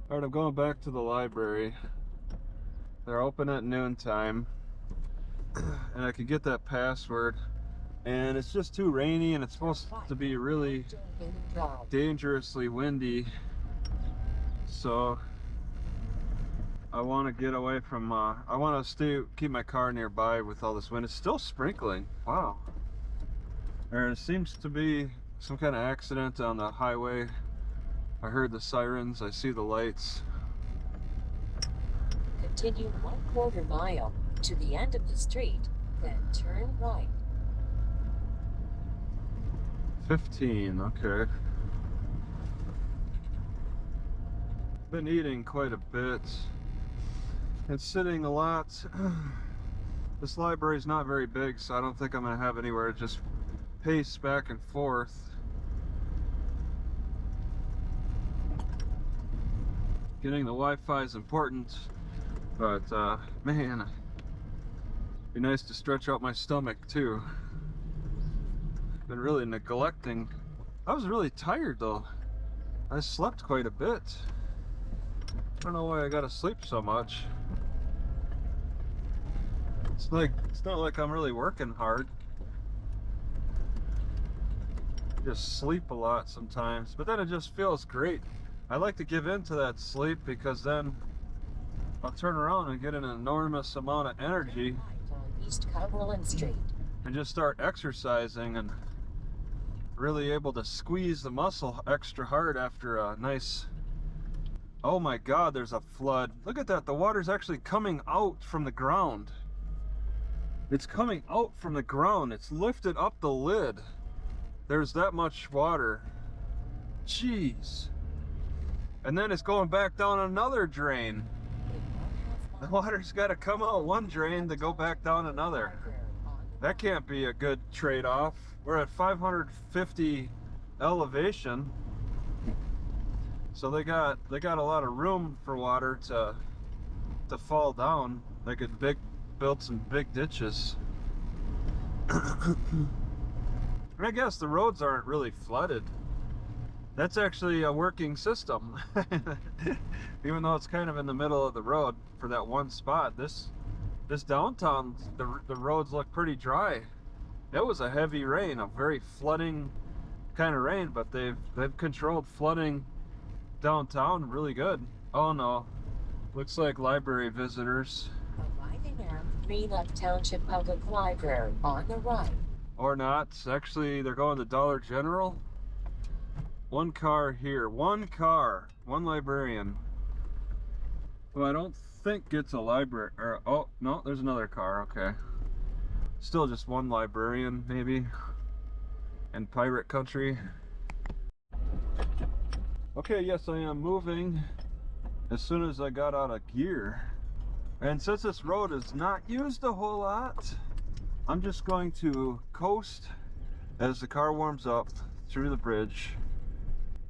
Alright, I'm going back to the library. They're open at noontime, and I can get that password. And it's just too rainy, and it's supposed to be really dangerously windy. So I want to get away from, I want to keep my car nearby with all this wind. It's still sprinkling. Wow. There seems to be some kind of accident on the highway. I heard the sirens, I see the lights. Continue 1/4 mile to the end of the street, then turn right. 15, okay. Been eating quite a bit and sitting a lot. This library is not very big, so I don't think I'm going to have anywhere to just pace back and forth. Getting the Wi-Fi is important, but man, it'd be nice to stretch out my stomach too. Been really neglecting. I was really tired though. I slept quite a bit. I don't know why I gotta sleep so much. It's not like I'm really working hard. I just sleep a lot sometimes, but then it just feels great. I like to give in to that sleep because then I'll turn around and get an enormous amount of energy On East Cumberland Street. and just start exercising and really able to squeeze the muscle extra hard after a nice... Oh my God, there's a flood. Look at that, the water's actually coming out from the ground. It's coming out from the ground. It's lifted up the lid. There's that much water. Jeez. And then it's going back down another drain. The water's got to come out one drain to go back down another. That can't be a good trade-off. We're at 550 elevation, so they got a lot of room for water to fall down. They could build some big ditches. I guess the roads aren't really flooded. That's actually a working system. Even though it's kind of in the middle of the road for that one spot. This downtown, the roads look pretty dry. It was a heavy rain, a very flooding kind of rain, but they've controlled flooding downtown really good. Oh no, looks like library visitors. Arriving at 3 Left Township Public Library on the right. Or not. Actually, they're going to Dollar General. One car here, one car, one librarian, who I don't think gets a library, or, oh, no, there's another car, okay. Still just one librarian, maybe, in pirate country. Okay, yes, I am moving as soon as I got out of gear. And since this road is not used a whole lot, I'm just going to coast as the car warms up through the bridge.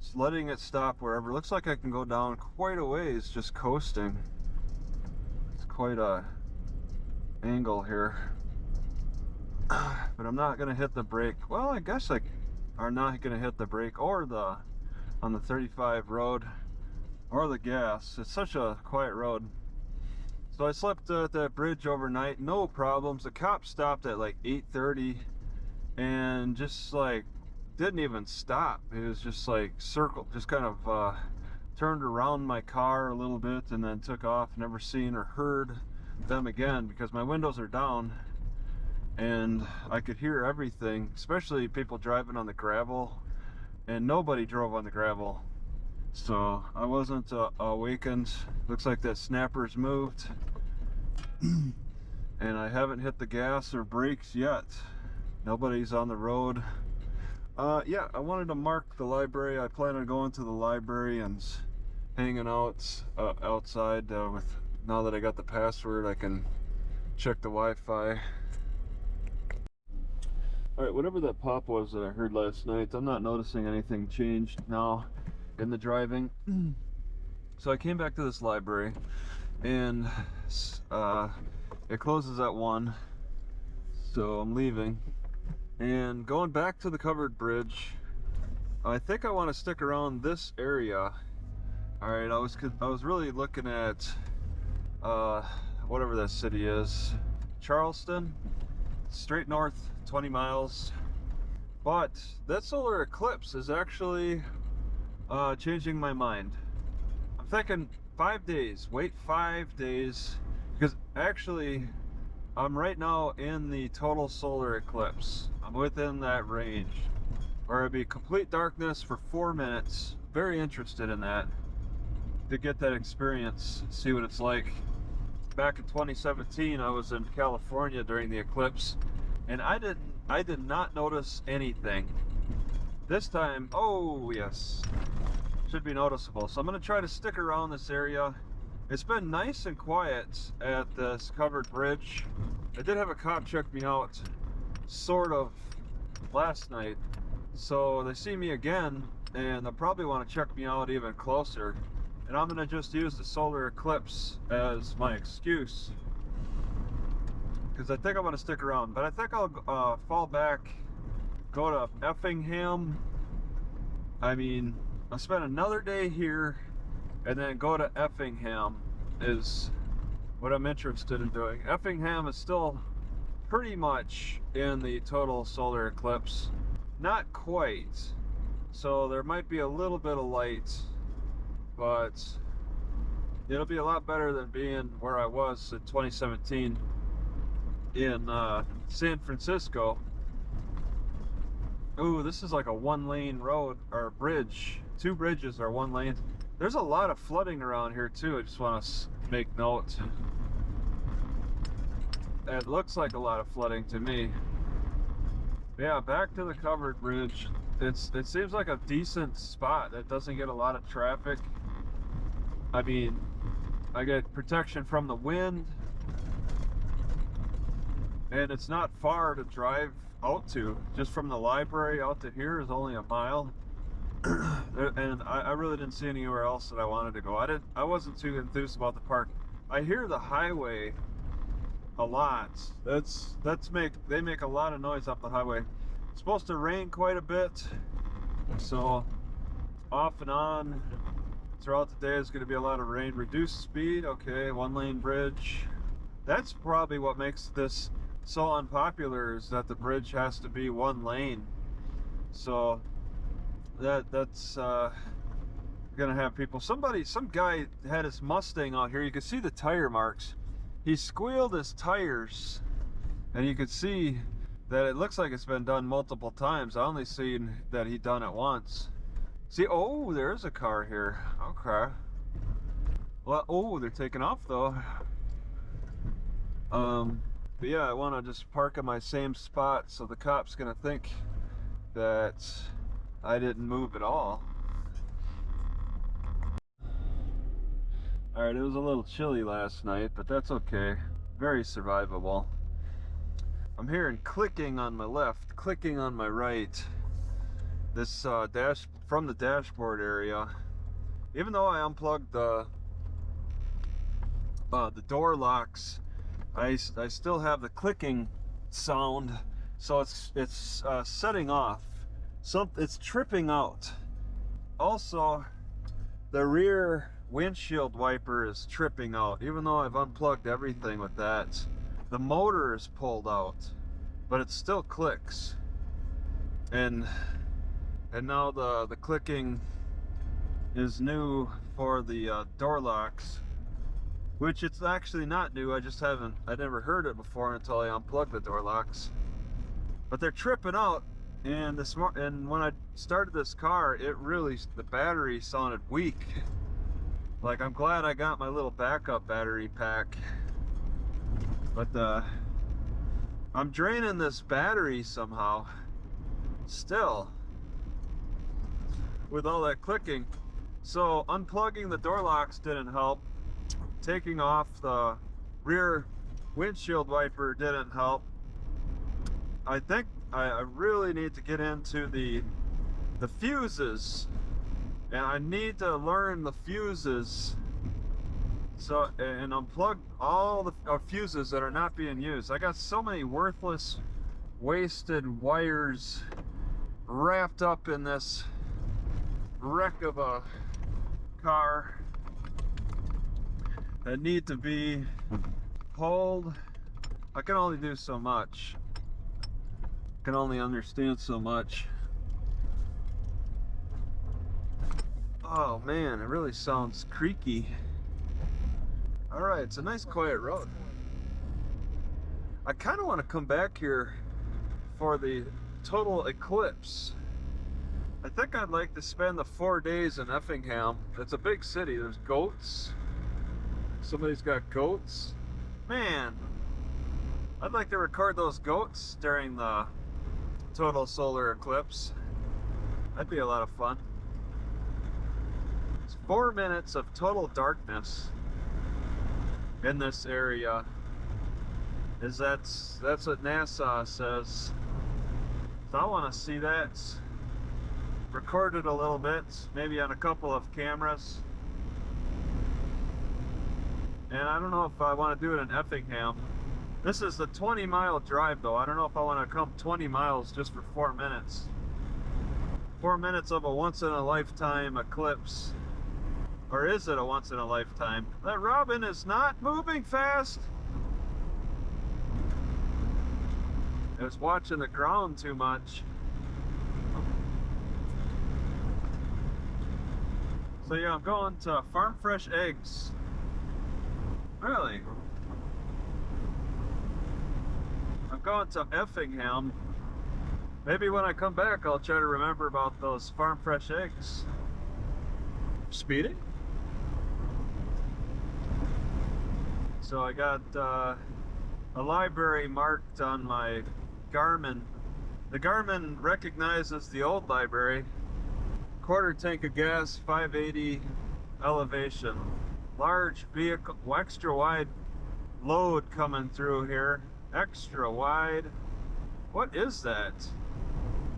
Just letting it stop wherever. Looks like I can go down quite a ways just coasting. It's quite a angle here. But I'm not gonna hit the brake. Well, I guess I are not gonna hit the brake or on the 35 road or the gas. It's such a quiet road. So I slept at that bridge overnight, no problems. The cop stopped at like 8:30 and just like didn't even stop. It was just like circled, just kind of turned around my car a little bit and then took off. Never seen or heard them again because my windows are down and I could hear everything, especially people driving on the gravel, and nobody drove on the gravel. So I wasn't awakened. Looks like that snapper's moved. And I haven't hit the gas or brakes yet. Nobody's on the road. Yeah, I wanted to mark the library. I plan on going to the library and hanging out outside with, now that I got the password, I can check the Wi-Fi. Alright, whatever that pop was that I heard last night, I'm not noticing anything changed now in the driving. So I came back to this library and it closes at 1, so I'm leaving and going back to the covered bridge. I think I want to stick around this area All right, I was really looking at whatever that city is, Charleston, straight north 20 miles. But that solar eclipse is actually changing my mind. I'm thinking 5 days, wait 5 days, because actually I'm right now in the total solar eclipse. I'm within that range where it'd be complete darkness for 4 minutes. Very interested in that, to get that experience, see what it's like. Back in 2017, I was in California during the eclipse, and I did not notice anything. This time, oh yes, should be noticeable. So I'm going to try to stick around this area. It's been nice and quiet at this covered bridge. I did have a cop check me out, sort of, last night. So they see me again, and they'll probably want to check me out even closer. And I'm going to just use the solar eclipse as my excuse, because I think I want to stick around. But I think I'll fall back, go to Effingham. I mean, I'll spend another day here, and then go to Effingham is what I'm interested in doing. Effingham is still pretty much in the total solar eclipse. Not quite. So there might be a little bit of light, but it'll be a lot better than being where I was in 2017 in San Francisco. Ooh, this is like a one-lane road, or bridge. Two bridges are one lane. There's a lot of flooding around here too. I just want to make note. It looks like a lot of flooding to me. Yeah, back to the covered bridge. It seems like a decent spot that doesn't get a lot of traffic. I mean, I get protection from the wind, and it's not far to drive out to. Just from the library out to here is only a mile. And I really didn't see anywhere else that I wanted to go. I wasn't too enthused about the park. I hear the highway a lot. They make a lot of noise up the highway. It's supposed to rain quite a bit, so off and on throughout the day is going to be a lot of rain. Reduced speed, okay, one-lane bridge. That's probably what makes this so unpopular, is that the bridge has to be one lane. So that's gonna have people. Some guy had his Mustang out here. You can see the tire marks. He squealed his tires, and you could see that it looks like it's been done multiple times. I only seen that he done it once. See, oh, there's a car here. Okay. Well, oh, they're taking off though. But yeah, I want to just park in my same spot, so the cop's gonna think that I didn't move at all. Alright, it was a little chilly last night, but that's okay. Very survivable. I'm hearing clicking on my left, clicking on my right. This from the dashboard area. Even though I unplugged the door locks, I still have the clicking sound, so it's setting off. It's tripping out. Also, the rear windshield wiper is tripping out, even though I've unplugged everything with that. The motor is pulled out, but it still clicks. And now the clicking is new for the door locks, which it's actually not new. I never heard it before until I unplugged the door locks. But they're tripping out, and when I started this car, the battery sounded weak. Like, I'm glad I got my little backup battery pack, but I'm draining this battery somehow still with all that clicking. So unplugging the door locks didn't help. Taking off the rear windshield wiper didn't help. I think I really need to get into the fuses, and I need to learn the fuses, so, and unplug all the fuses that are not being used. I got so many worthless, wasted wires wrapped up in this wreck of a car that need to be pulled. I can only do so much. I can only understand so much. Oh man, it really sounds creaky. Alright, it's a nice quiet road. I kind of want to come back here for the total eclipse. I think I'd like to spend the 4 days in Effingham. It's a big city. There's goats. Somebody's got goats. Man, I'd like to record those goats during the total solar eclipse. That'd be a lot of fun. It's 4 minutes of total darkness in this area. That's what NASA says. So I want to see that. Record it a little bit, maybe on a couple of cameras. And I don't know if I want to do it in Effingham. This is the 20-mile drive though. I don't know if I want to come 20 miles just for 4 minutes. 4 minutes of a once-in-a-lifetime eclipse. Or is it a once-in-a-lifetime? That robin is not moving fast. It was watching the ground too much. So yeah, I'm going to Farm Fresh Eggs. Really? I'm going to Effingham. Maybe when I come back I'll try to remember about those Farm Fresh Eggs. Speeding? So I got a library marked on my Garmin. The Garmin recognizes the old library. Quarter tank of gas, 580 elevation. Large vehicle, extra wide load coming through here. Extra wide. What is that?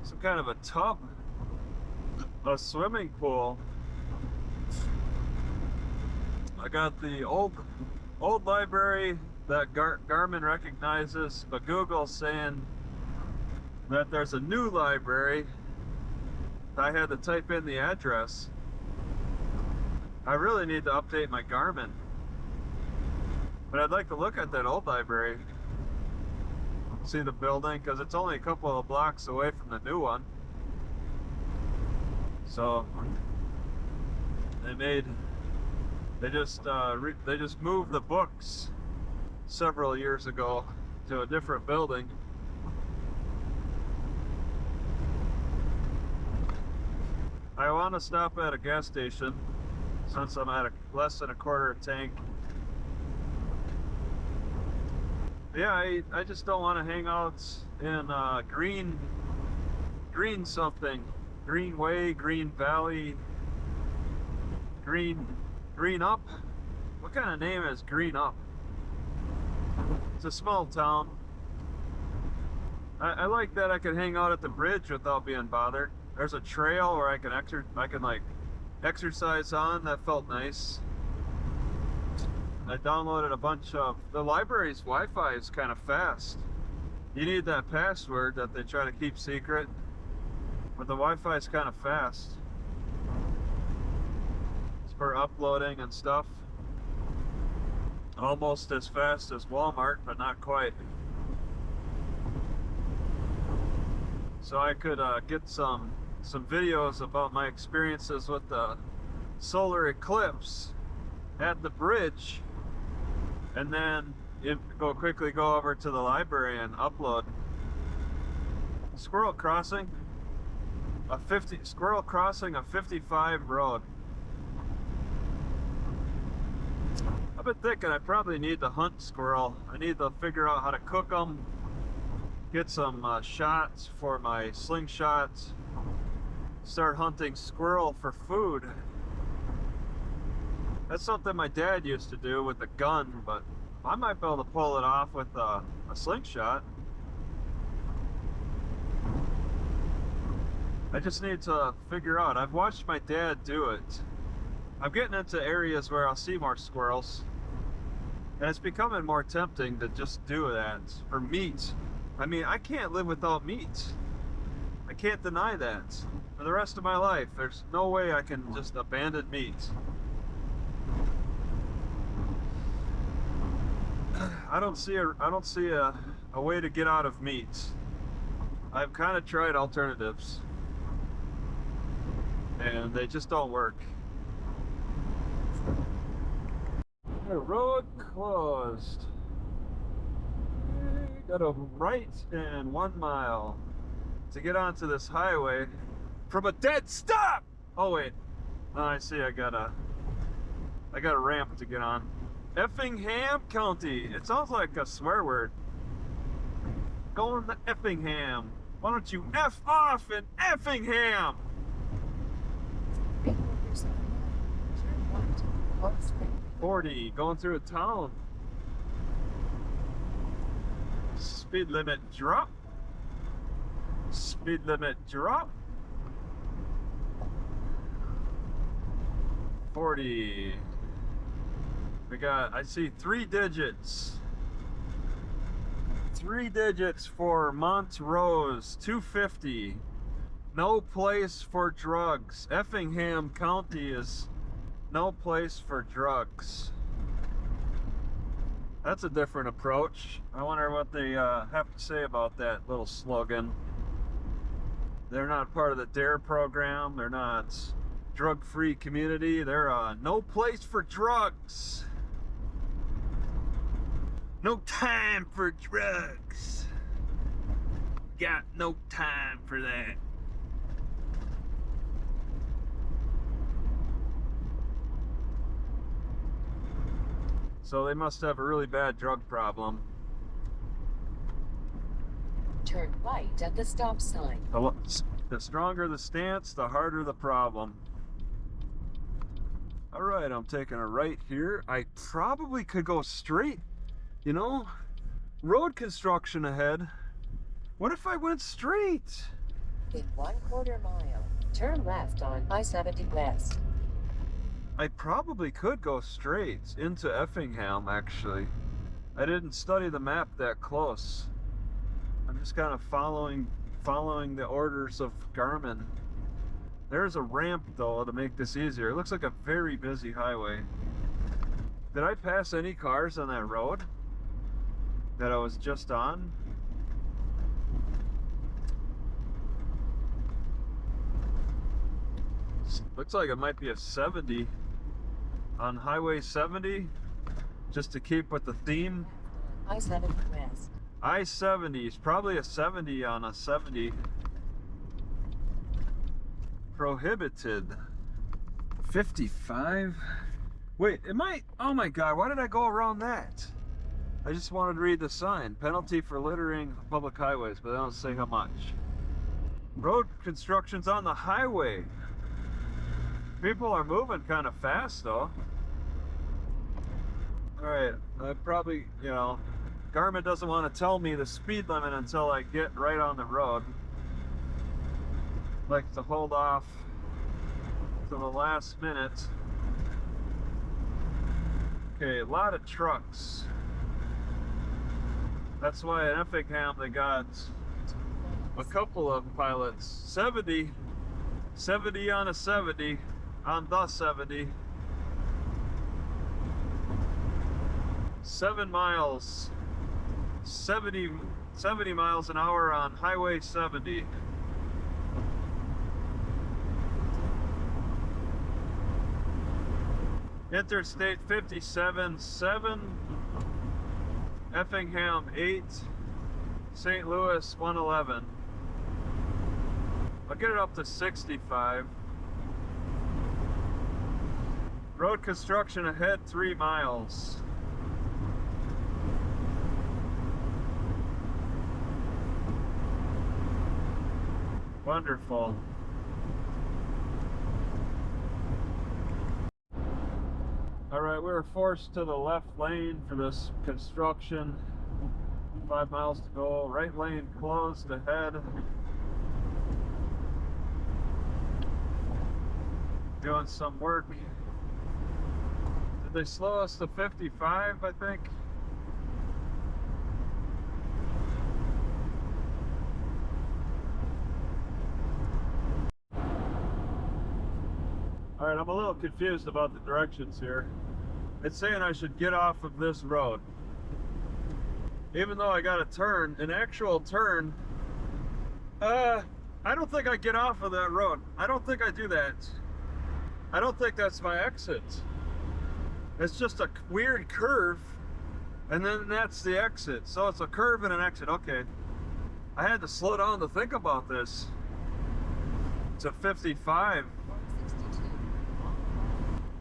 Some kind of a tub? A swimming pool. I got the old library that Garmin recognizes, but Google's saying that there's a new library. I had to type in the address. I really need to update my Garmin. But I'd like to look at that old library. See the building, because it's only a couple of blocks away from the new one. So they just moved the books several years ago to a different building. I want to stop at a gas station since I'm at less than a quarter tank. Yeah, I just don't want to hang out in green something. Greenway, Green Valley, Green Up. What kind of name is Green Up? It's a small town. I like that I can hang out at the bridge without being bothered. There's a trail where I can like exercise on. That felt nice. I downloaded a bunch of the library's Wi-Fi is kind of fast. You need that password that they try to keep secret, but the Wi-Fi is kind of fast. It's for uploading and stuff. Almost as fast as Walmart, but not quite. So I could get some videos about my experiences with the solar eclipse at the bridge, and then quickly go over to the library and upload. Squirrel crossing a 55 road. I've been thinking I probably need to hunt squirrel. I need to figure out how to cook them, get some shots for my slingshots, start hunting squirrel for food. That's something my dad used to do with a gun, but I might be able to pull it off with a slingshot. I just need to figure out. I've watched my dad do it. I'm getting into areas where I'll see more squirrels, and it's becoming more tempting to just do that for meat. I mean, I can't live without meat. I can't deny that. for the rest of my life. There's no way I can just abandon meat. I don't see a way to get out of meat. I've kind of tried alternatives, and they just don't work. The road closed. Got a right and 1 mile to get onto this highway from a dead stop. Oh wait, oh, I see. I got a ramp to get on. Effingham County. It sounds like a swear word. Going to Effingham. Why don't you F off in Effingham? 40, going through a town. Speed limit drop. Speed limit drop. 40. We got, I see 3 digits. 3 digits for Montrose, 250. No place for drugs. Effingham County is no place for drugs. That's a different approach. I wonder what they have to say about that little slogan. They're not part of the DARE program. They're not drug-free community. They're no place for drugs. No time for drugs. Got no time for that. So they must have a really bad drug problem. Turn right at the stop sign. The stronger the stance, the harder the problem. All right, I'm taking a right here. I probably could go straight, you know? Road construction ahead. What if I went straight? In 1/4 mile, turn left on I-70 West. I probably could go straight into Effingham, actually. I didn't study the map that close. I'm just kind of following the orders of Garmin. There's a ramp, though, to make this easier. It looks like a very busy highway. Did I pass any cars on that road that I was just on? Looks like it might be a 70 on Highway 70, just to keep with the theme. I-70 West. I-70 is probably a 70 on a 70. Prohibited. 55. Wait, oh my god, why did I go around that? I just wanted to read the sign. Penalty for littering public highways, but they don't say how much. Road construction's on the highway. People are moving kind of fast, though. Alright, I probably, you know, Garmin doesn't want to tell me the speed limit until I get right on the road. Like to hold off to the last minute. Okay, a lot of trucks. That's why in Effingham they got a couple of pilots. 70 on a 70, on the 70. 7 miles, 70 miles an hour on Highway 70. Interstate 57, 7, Effingham 8, St. Louis 111. I'll get it up to 65. Road construction ahead 3 miles. Wonderful. All right, we were forced to the left lane for this construction. 5 miles to go. Right lane closed ahead. Doing some work. Did they slow us to 55, I think? little confused about the directions here. It's saying I should get off of this road. Even though I got a turn, an actual turn, I don't think I get off of that road. I don't think I do that. I don't think that's my exit. It's just a weird curve, and then that's the exit. So it's a curve and an exit. Okay. I had to slow down to think about this. It's a 55.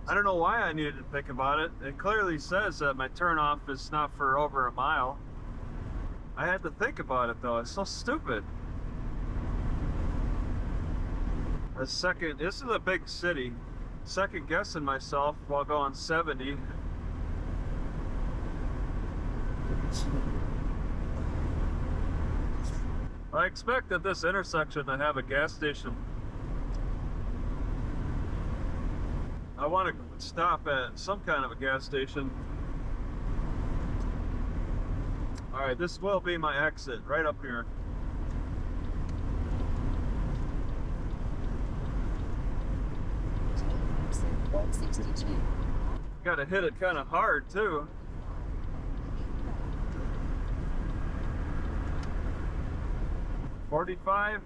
I don't know why I needed to think about it. It clearly says that my turnoff is not for over a mile. I had to think about it though. It's so stupid. This is a big city. Second guessing myself while going 70. I expect at this intersection to have a gas station. I want to stop at some kind of a gas station. Alright, this will be my exit, right up here. Gotta hit it kind of hard too. $45.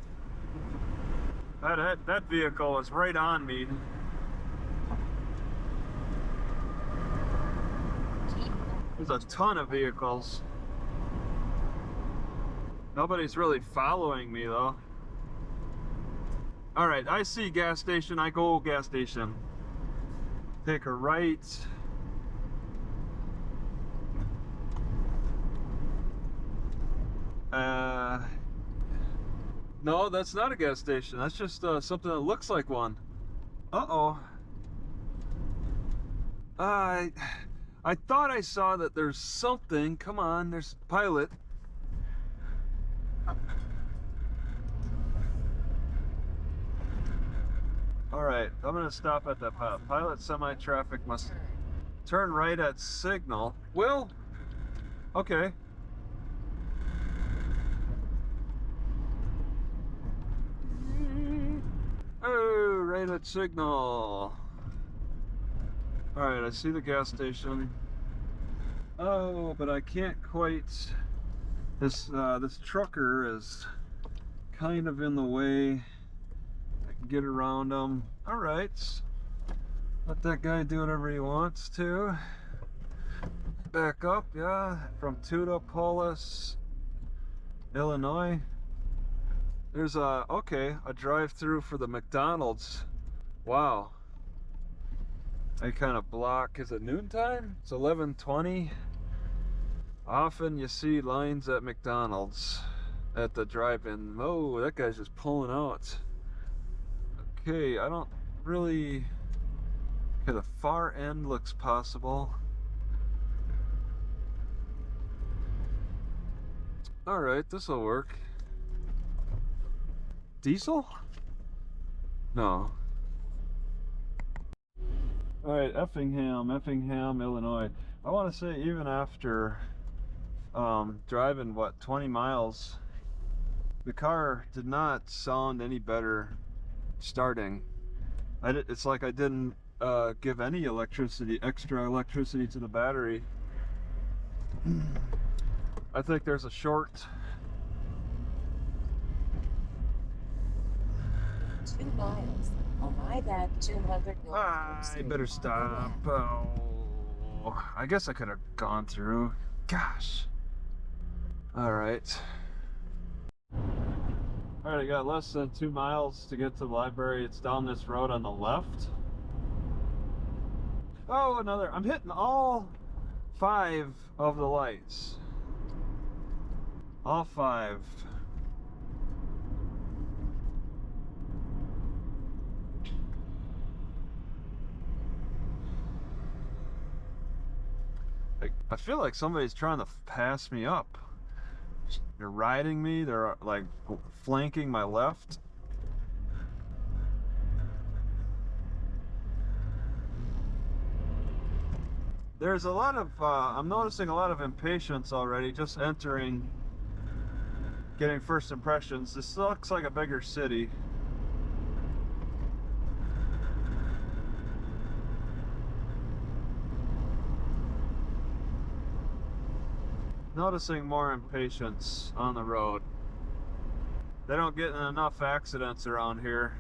That vehicle is right on me. There's a ton of vehicles. Nobody's really following me though. Alright, I see gas station, I go gas station. Take a right. No, that's not a gas station. That's just something that looks like one. Uh-oh. I thought I saw that there's something. Come on, there's Pilot. Alright, I'm gonna stop at that Pilot. Pilot semi-traffic must turn right at signal. Well, okay. Oh, right at signal. Alright, I see the gas station. Oh, but I can't quite. This trucker is kind of in the way. I can get around him. Alright. Let that guy do whatever he wants to. Back up, yeah. From Teutopolis, Illinois. There's a drive-through for the McDonald's. Wow. I kind of block. Is it noontime? It's 11:20. Often you see lines at McDonald's at the drive-in. Oh, that guy's just pulling out. Okay, I don't really. Okay, the far end looks possible. Alright, this'll work. Diesel? No. Alright, Effingham, Illinois. I want to say even after driving, 20 miles, the car did not sound any better starting. It's like I didn't give any extra electricity to the battery. I think there's a short. 2 miles. Arrive at 200 north. I better stop. Oh, I guess I could have gone through. Gosh. Alright. Alright, I got less than 2 miles to get to the library. It's down this road on the left. Oh, I'm hitting all 5 of the lights. All 5. I feel like somebody's trying to pass me up. They're riding me, they're like flanking my left. There's a lot of, I'm noticing a lot of impatience already, just entering, getting first impressions. This looks like a bigger city. Noticing more impatience on the road. They don't get in enough accidents around here.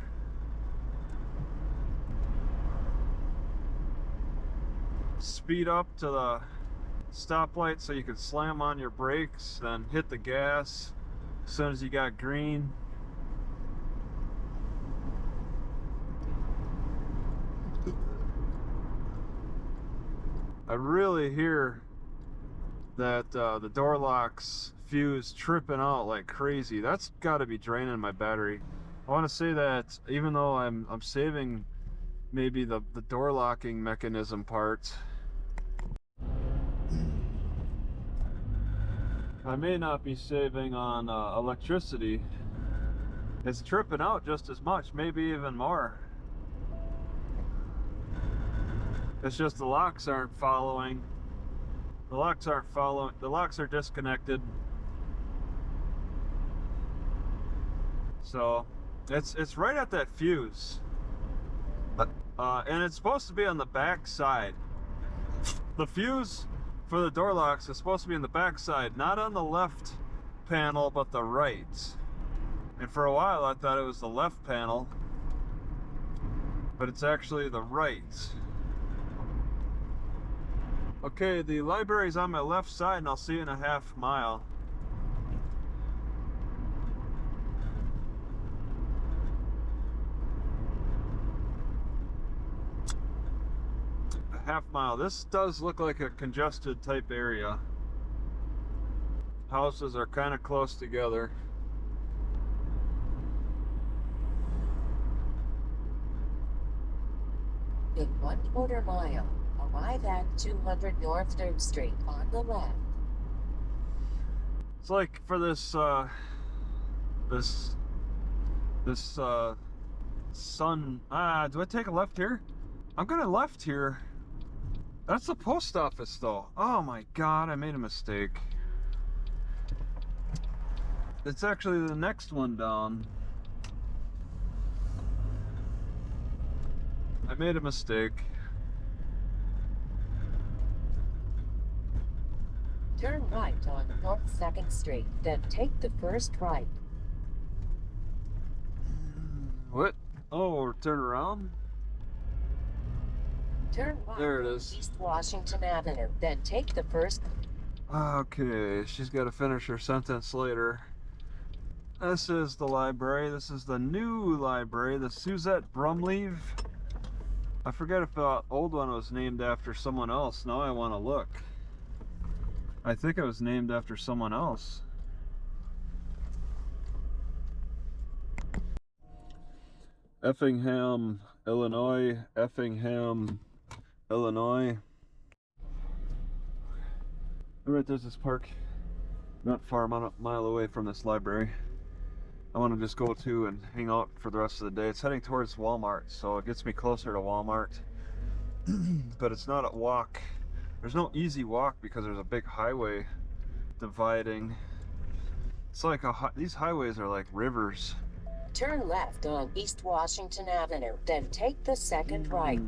Speed up to the stoplight so you can slam on your brakes, then hit the gas as soon as you got green. I really hear that the door locks fuse tripping out like crazy. That's got to be draining my battery. I want to say that even though I'm saving maybe the door locking mechanism part, I may not be saving on electricity. It's tripping out just as much, maybe even more. It's just the locks aren't following. The locks aren't following. The locks are disconnected. So it's right at that fuse. And it's supposed to be on the back side. The fuse for the door locks is supposed to be on the back side, not on the left panel, but the right. And for a while I thought it was the left panel, but it's actually the right. Okay, the library's on my left side, and I'll see you in a half mile. A half mile. This does look like a congested type area. Houses are kind of close together. In 1/4 mile, arrive at 200 North 3rd Street on the left. It's like for this sun. Do I take a left here? I'm gonna left here. That's the post office though. Oh my god, I made a mistake. It's actually the next one down. I made a mistake. Turn right on North 2nd Street, then take the first right. What? Oh, turn around? Turn right There it on is. East Washington Avenue, then take the first. Okay, she's got to finish her sentence later. This is the library. This is the new library, the Suzette Brumleve. I forget if the old one was named after someone else. Now I want to look. I think it was named after someone else. Effingham, Illinois. Effingham, Illinois. Alright, there's this park. Not far, I'm a mile away from this library. I want to just go to and hang out for the rest of the day. It's heading towards Walmart, so it gets me closer to Walmart. But it's not a walk. There's no easy walk because there's a big highway dividing. It's like these highways are like rivers. Turn left on East Washington Avenue, then take the second right.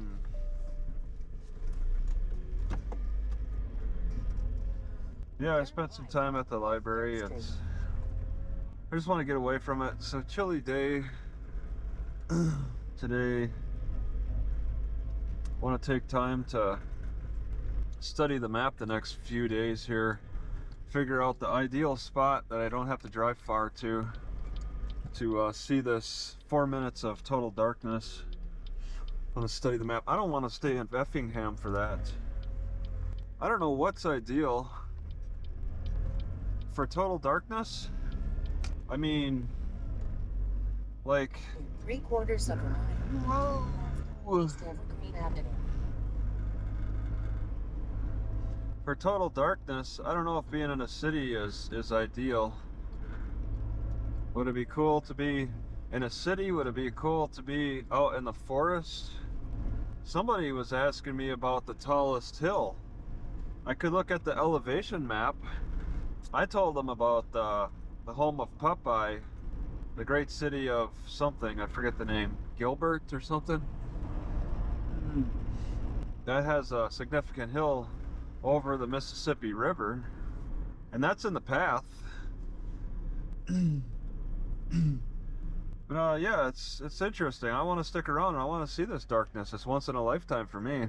Yeah, I spent some time at the library, and I just want to get away from it. It's a chilly day today. I want to take time to study the map the next few days here, figure out the ideal spot that I don't have to drive far to see this 4 minutes of total darkness. I want to study the map. I don't want to stay in Effingham for that. I don't know what's ideal for total darkness. I mean, like, In 3/4 of a mile, East Evergreen Avenue. for total darkness, I don't know if being in a city is ideal. Would it be cool to be in a city? Would it be cool to be out in the forest? Somebody was asking me about the tallest hill. I could look at the elevation map. I told them about the home of Popeye, the great city of something, I forget the name, Gilbert or something. That has a significant hill over the Mississippi River, And that's in the path. But yeah, it's interesting. I want to stick around and I want to see this darkness. It's once in a lifetime for me.